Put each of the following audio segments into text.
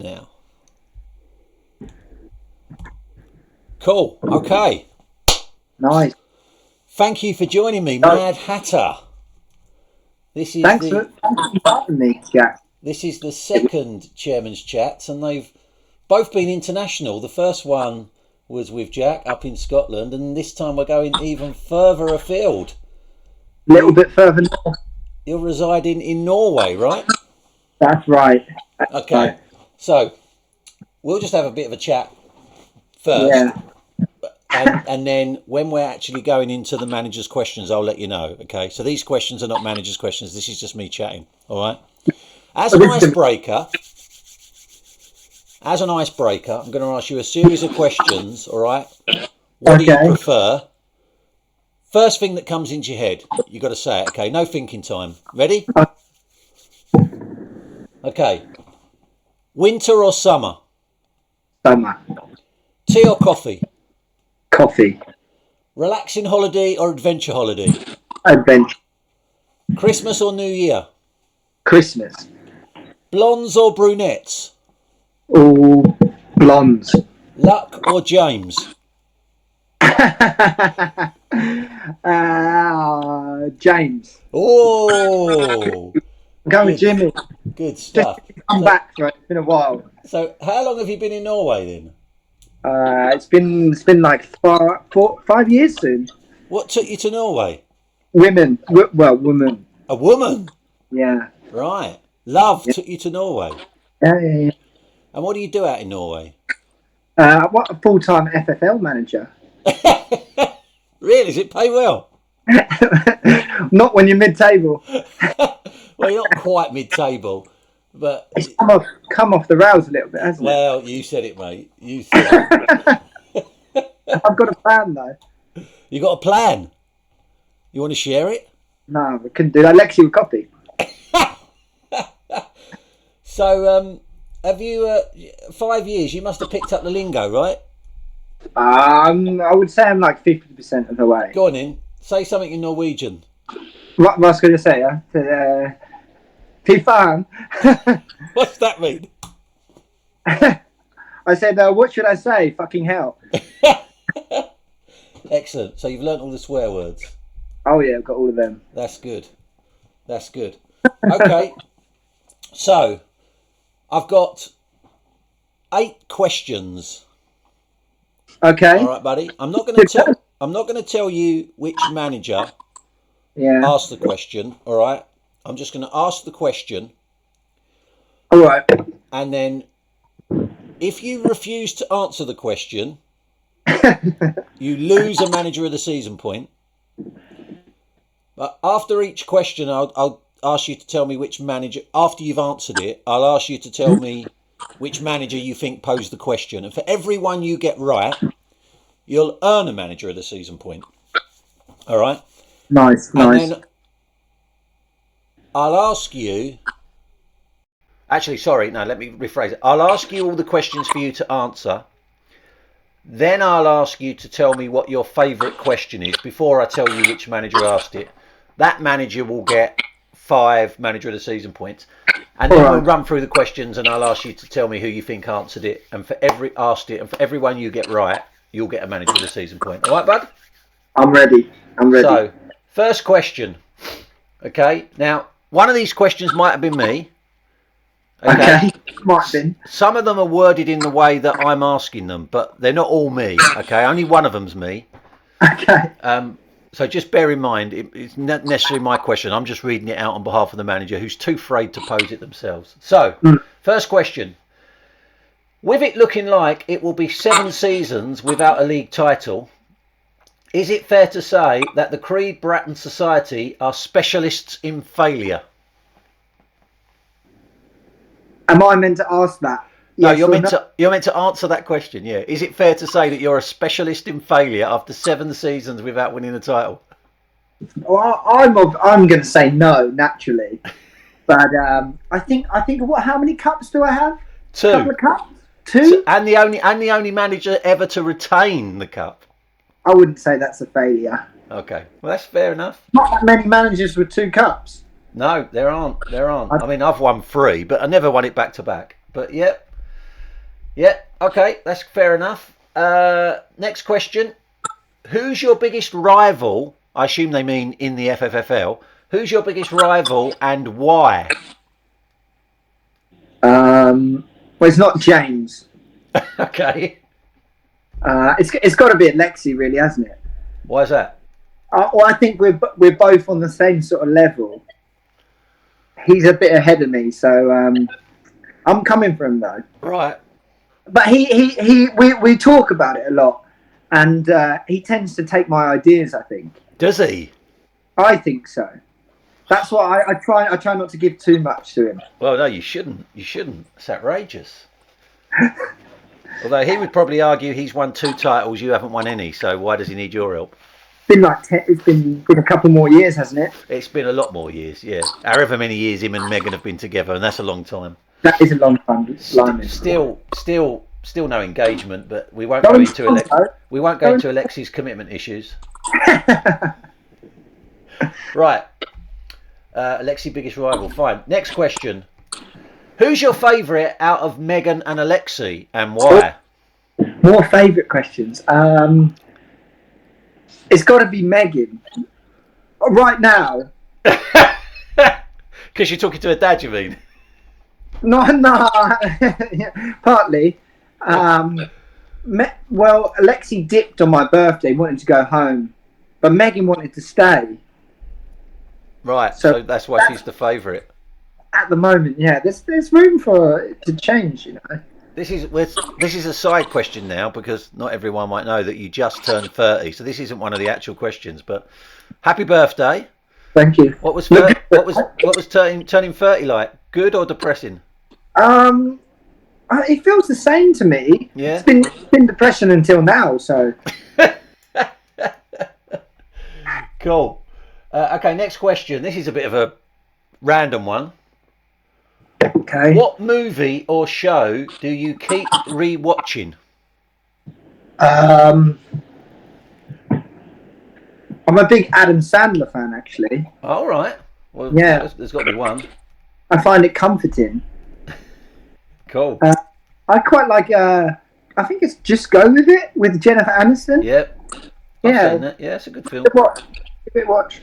Now. Cool. Okay. Nice. Thank you for joining me, Mad Hatter. This is Thanks for having me, Jack. This is the second Chairman's Chats, and they've both been international. The first one was with Jack up in Scotland, and this time we're going even further afield. A little bit further north. You're residing in Norway, right? That's right. Okay. Right. So we'll just have a bit of a chat first. Yeah. And then when we're actually going into the manager's questions, I'll let you know. Okay. So these questions are not manager's questions. This is just me chatting. All right. As an icebreaker, I'm going to ask you a series of questions. All right. What do you prefer? First thing that comes into your head, you got to say it. Okay. No thinking time. Ready? Okay. Winter or summer? Summer. Tea or coffee? Coffee. Relaxing holiday or adventure holiday? Adventure. Christmas or New Year? Christmas. Blondes or brunettes? All blondes. Luck or James? James. Oh, Go with Jimmy. good stuff. I'm back, right? It's been a while. So, how long have you been in Norway then? It's been like 5 years soon. What took you to Norway? Women. Woman. A woman. Yeah. Right. Love took you to Norway. Yeah. And what do you do out in Norway? What a full-time FFL manager. Really? Does it pay well? Not when you're mid-table. Well, you're not quite mid-table, but It's come off the rails a little bit, hasn't it? well, you said it, mate. You said it. I've got a plan though. You got a plan? You want to share it? No, we couldn't do that. Lexi would copy. So, have you 5 years? You must have picked up the lingo, right? I would say I'm like 50% of the way. Go on in. Say something in Norwegian. What was I going to say? Fy fan. What's that mean? I said, what should I say? Fucking hell. Excellent. So you've learnt all the swear words. Oh yeah, I've got all of them. That's good. That's good. Okay. So I've got 8 questions. Okay. All right, buddy. I'm not going to tell you which manager asked the question. All right. I'm just going to ask the question. All right. And then if you refuse to answer the question, you lose a manager of the season point. But after each question, I'll ask you to tell me which manager, after you've answered it, I'll ask you to tell me which manager you think posed the question. And for every one you get right, you'll earn a manager of the season point. All right? Nice. And then I'll ask you... Actually, sorry, no, let me rephrase it. I'll ask you all the questions for you to answer. Then I'll ask you to tell me what your favourite question is before I tell you which manager asked it. That manager will get 5 manager of the season points. And then we'll run through the questions and I'll ask you to tell me who you think answered it. And for every one you get right, you'll get a manager of the season point. All right, bud? I'm ready. So, first question. Okay, now, one of these questions might have been me. Okay. Might have been. Some of them are worded in the way that I'm asking them, but they're not all me. Okay, only one of them's me. Okay. So just bear in mind, it's not necessarily my question. I'm just reading it out on behalf of the manager who's too afraid to pose it themselves. So, first question. With it looking like it will be 7 seasons without a league title, is it fair to say that the Creed Bratton Society are specialists in failure? Am I meant to ask that? No, you're meant to answer that question. Yeah, is it fair to say that you're a specialist in failure after 7 seasons without winning the title? Well, I'm going to say no naturally, but I think what? How many cups do I have? 2. A couple of cups. 2. And the only manager ever to retain the cup. I wouldn't say that's a failure. Okay, well that's fair enough. Not that many managers with 2 cups. No, there aren't. I mean, I've won 3, but I never won it back to back. But yeah, Yeah, okay, that's fair enough. Next question. Who's your biggest rival? I assume they mean in the FFFL. Who's your biggest rival and why? Well, it's not James. Okay. It's got to be Alexi, really, hasn't it? Why is that? Well, I think we're both on the same sort of level. He's a bit ahead of me, so I'm coming for him though. Right. But we talk about it a lot, and he tends to take my ideas. I think. Does he? I think so. That's why I try not to give too much to him. Well, no, you shouldn't. You shouldn't. It's outrageous. Although he would probably argue he's won 2 titles, you haven't won any, so why does he need your help? It's been a couple more years, hasn't it? It's been a lot more years, yeah. However many years him and Megan have been together, and that's a long time. That is a long time. Still no engagement, but we won't go into Alexi's commitment issues. Right. Alexi, biggest rival. Fine. Next question. Who's your favourite out of Megan and Alexi, and why? More favourite questions. It's got to be Megan. Right now. Because you're talking to her dad, you mean? No. Partly. Well, Alexi dipped on my birthday, wanted to go home, but Megan wanted to stay. Right, so that's why she's the favourite. At the moment, yeah, there's room for it to change, you know. This is a side question now, because not everyone might know that you just turned 30, so this isn't one of the actual questions. But happy birthday! Thank you. What was turning 30 like? Good or depressing? It feels the same to me. Yeah. It's been depression until now, so. Cool. Okay, next question. This is a bit of a random one. Okay. What movie or show do you keep re-watching? I'm a big Adam Sandler fan, actually. All right. Well, yeah. There's got to be one. I find it comforting. Cool. I quite like. I think it's Just Go With It with Jennifer Aniston. Yep. Yeah, it's a good film. Give it a watch.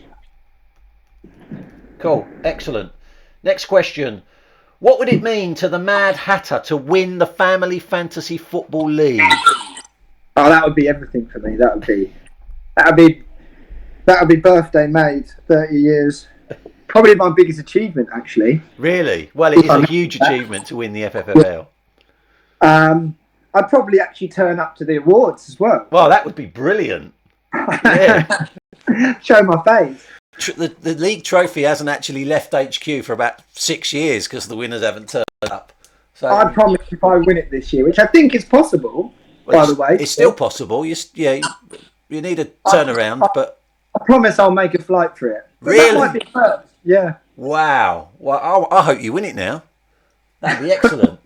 Cool. Excellent. Next question. What would it mean to the Mad Hatter to win the Family Fantasy Football League? Oh, that would be everything for me. That would be birthday made. 30 years. Probably my biggest achievement, actually. Really? Well, it is a huge achievement to win the FFFL. I'd probably actually turn up to the awards as well. Well, that would be brilliant. Yeah. Show my face. The league trophy hasn't actually left HQ for about 6 years because the winners haven't turned up. So I promise if I win it this year, which I think is possible, by the way. It's still possible. You need a turnaround, but I promise I'll make a flight for it. But really? That might be first. Yeah. Wow. Well, I hope you win it now. That'd be excellent.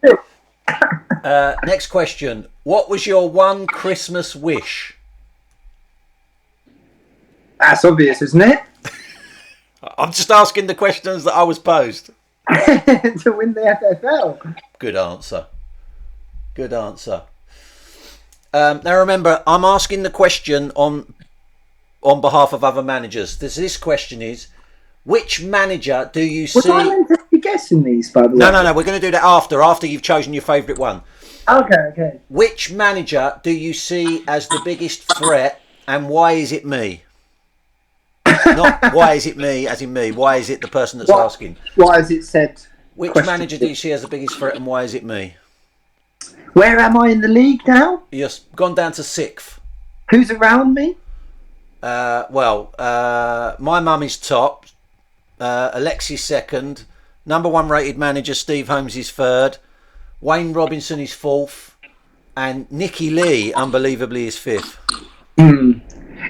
Next question. What was your one Christmas wish? That's obvious, isn't it? I'm just asking the questions that I was posed. To win the FFL. Good answer. Now remember, I'm asking the question on behalf of other managers. This question is, which manager do you see... Was I meant to be guessing these, by the way? No. We're going to do that after you've chosen your favourite one. Okay. Which manager do you see as the biggest threat, and why is it me? Not why is it me, as in me. Why is it the person that's asking? Why is it said? Which manager do you see as the biggest threat, and why is it me? Where am I in the league now? You're gone down to 6th. Who's around me? My mum is top. Alexi's second. Number 1 rated manager Steve Holmes is third. Wayne Robinson is 4th. And Nikki Lee, unbelievably, is 5th.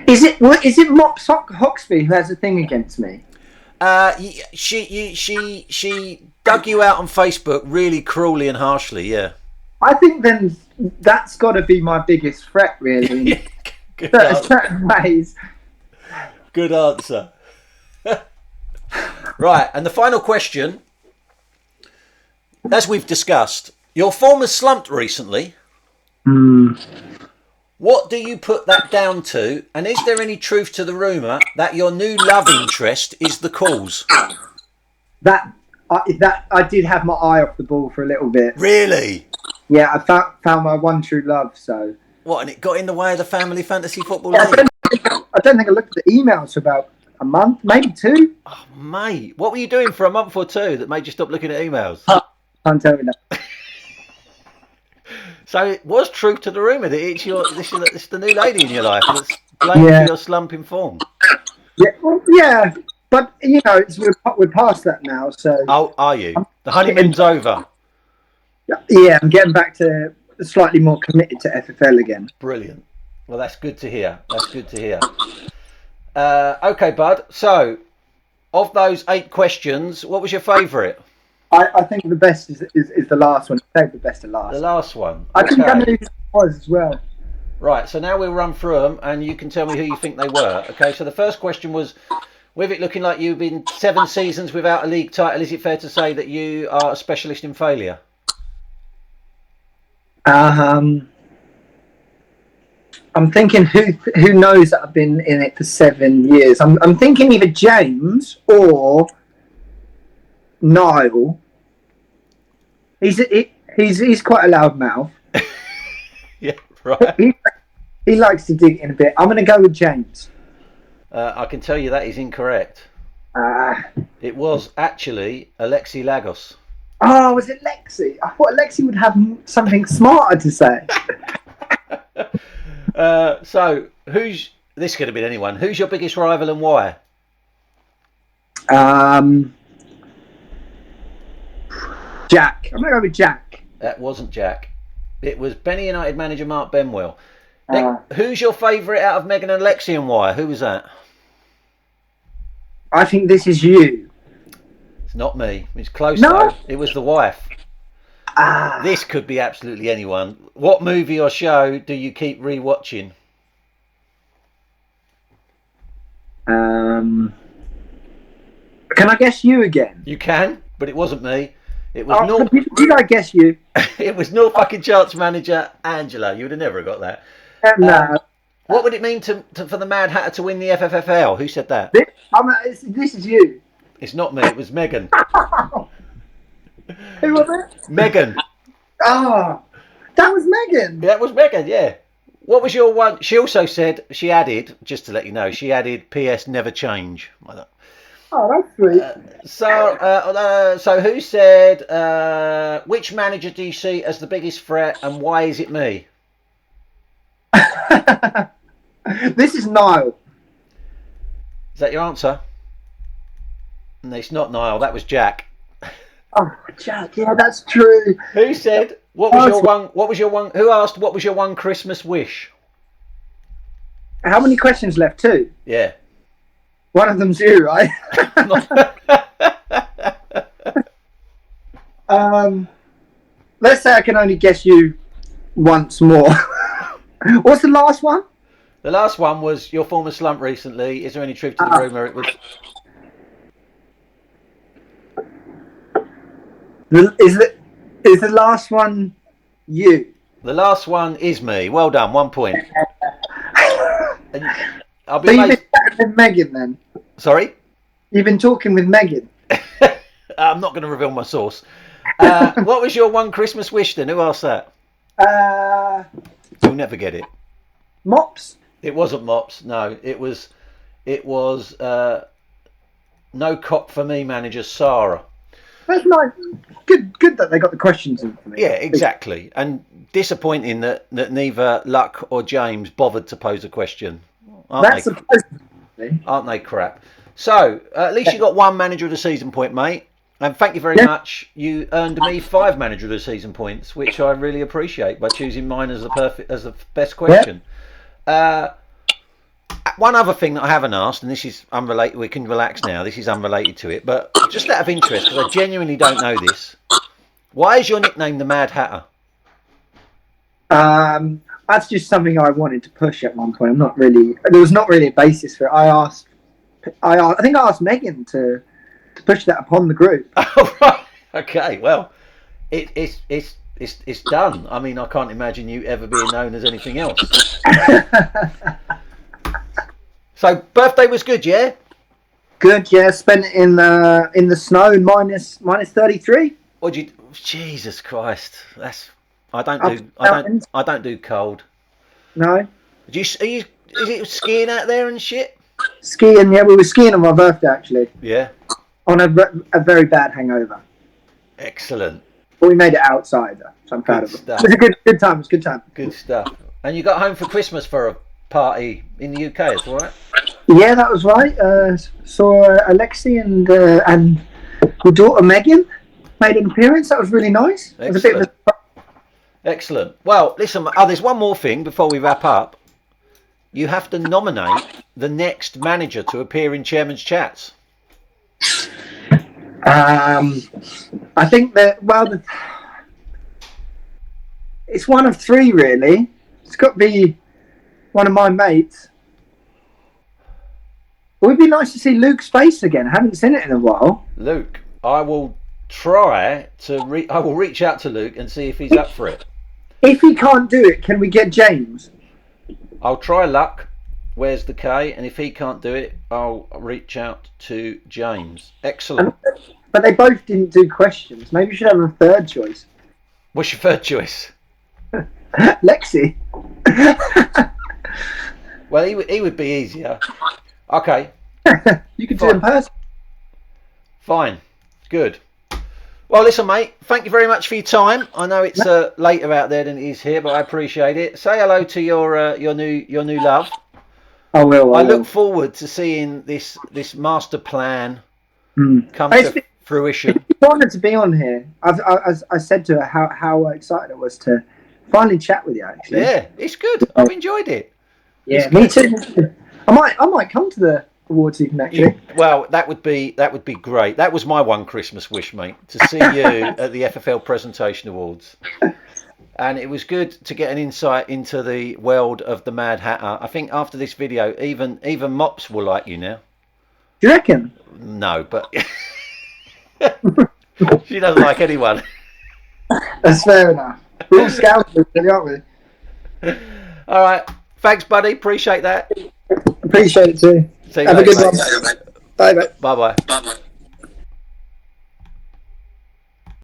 Is it Mops Hoxby who has a thing against me? She dug you out on Facebook really cruelly and harshly, yeah. I think then that's got to be my biggest threat, really. In certain ways. Good answer. Right, and the final question, as we've discussed, Your form has slumped recently. Hmm. What do you put that down to? And is there any truth to the rumour that your new love interest is the cause? That I did have my eye off the ball for a little bit. Really? Yeah, I found my one true love. So What, and it got in the way of the family fantasy football I league? don't think I looked at the emails for about a month, maybe two. Oh, mate, what were you doing for a month or two that made you stop looking at emails? Can't tell you that. So it was truth to the rumour that it's the new lady in your life that's blamed for your slump in form. Yeah, well, yeah, but we're past that now. So Oh, are you? The honeymoon's over. yeah, I'm getting back to slightly more committed to FFL again. Brilliant. Well, that's good to hear. Okay, bud. So, of those 8 questions, what was your favourite? I think the best is the last one. Save the best to last. The last one. I think I knew who it was as well. Right, so now we'll run through them and you can tell me who you think they were. Okay, so the first question was, with it looking like you've been 7 seasons without a league title, is it fair to say that you are a specialist in failure? I'm thinking who knows that I've been in it for 7 years. I'm thinking either James or Niall. He's quite a loud mouth. Yeah, right. He likes to dig in a bit. I'm going to go with James. I can tell you that is incorrect. It was actually Alexi Lagos. Oh, was it Lexi? I thought Lexi would have something smarter to say. So, this could have been anyone. Who's your biggest rival and why? Jack. I'm going to go with Jack. That wasn't Jack. It was Benny United manager Mark Benwell. Who's your favourite out of Megan and Lexi and why? Who was that? I think this is you. It's not me. It's close No? though. It was the wife. This could be absolutely anyone. What movie or show do you keep rewatching? Can I guess you again? You can, but it wasn't me. It was Did I guess you? It was no fucking chance manager Angela. You would have never got that. No. What would it mean for the Mad Hatter to win the FFFL? Who said that? This is you. It's not me. It was Megan. Who was it? Megan. Oh, that was Megan. That was Megan. Yeah. What was your one? She also said she added, just to let you know, she added P.S. Never change. Oh, that's sweet. So who said which manager do you see as the biggest threat and why is it me? This is Niall. Is that your answer? No, it's not Niall. That was Jack. Oh, Jack. Yeah, that's true. Who said what was your one? What was your one? Who asked what was your one Christmas wish? How many questions left? 2. Yeah. One of them's you, right? Let's say I can only guess you once more. What's the last one? The last one was your former slump recently. Is there any truth to the rumour? It was. Is the last one you? The last one is me. Well done. 1 point. I'll be So you've amazed. been talking with Megan then? Sorry? You've been talking with Megan? I'm not going to reveal my source. What was your one Christmas wish then? Who asked that? You'll never get it. Mops? It wasn't Mops. No, it was no cop for me manager Sarah. That's nice. Good that they got the questions in for me. Yeah, exactly. And disappointing that neither Luck or James bothered to pose a question. That's surprising. Aren't they crap? So, at least you got 1 manager of the season point, mate. And thank you very much. You earned me 5 manager of the season points, which I really appreciate by choosing mine as the best question. One other thing that I haven't asked, and this is unrelated, we can relax now, this is unrelated to it, but just out of interest, because I genuinely don't know this, why is your nickname the Mad Hatter? That's just something I wanted to push at one point. There was not really a basis for it. I think I asked Megan to push that upon the group. Oh, right. Okay, well, it's it's done. I mean, I can't imagine you ever being known as anything else. So birthday was good, yeah. Good, yeah. Spent it in the snow, minus 33. What you? Jesus Christ, that's. I don't Up do. mountains. I don't do cold. No. Do you? Are you? Is it skiing out there and shit? Skiing, yeah. We were skiing on my birthday, actually. Yeah. On a very bad hangover. Excellent. But we made it outside, so I'm proud Good of it. stuff. It was a good time. It was a good time. Good stuff. And you got home for Christmas for a party in the UK, is that right? Yeah, that was right. Saw Alexi and my daughter Megan made an appearance. That was really nice. It was a bit of a... Excellent. Well, listen, there's one more thing before we wrap up. You have to nominate the next manager to appear in Chairman's Chats. I think that, it's one of three, really. It's got to be one of my mates. It would be nice to see Luke's face again. I haven't seen it in a while. Luke, I will try to I will reach out to Luke and see if he's up for it. If he can't do it, can we get James? I'll try luck. Where's the K? And if he can't do it, I'll reach out to James. Excellent. But they both didn't do questions. Maybe you should have a third choice. What's your third choice? Lexi. Well, he would be easier. Okay. You could do it in person. Fine. Good. Well, listen, mate. Thank you very much for your time. I know it's later out there than it is here, but I appreciate it. Say hello to your new love. I will. I look forward to seeing this master plan come to fruition. It's an honour to be on here. I said to her how excited I was to finally chat with you. Actually, yeah, it's good. I've enjoyed it. Yeah, me too. I might come to the awards even actually. Well, that would be great. That was my one Christmas wish, mate, to see you at the FFL Presentation Awards. And it was good to get an insight into the world of the Mad Hatter. I think after this video, even Mops will like you now. Do you reckon? No, but she doesn't like anyone. That's fair enough. We're all scoundrels, really, aren't we? All right. Thanks, buddy. Appreciate that. Appreciate it too. See you Have a later, good mate. one. Bye, mate. Bye-bye. Bye-bye.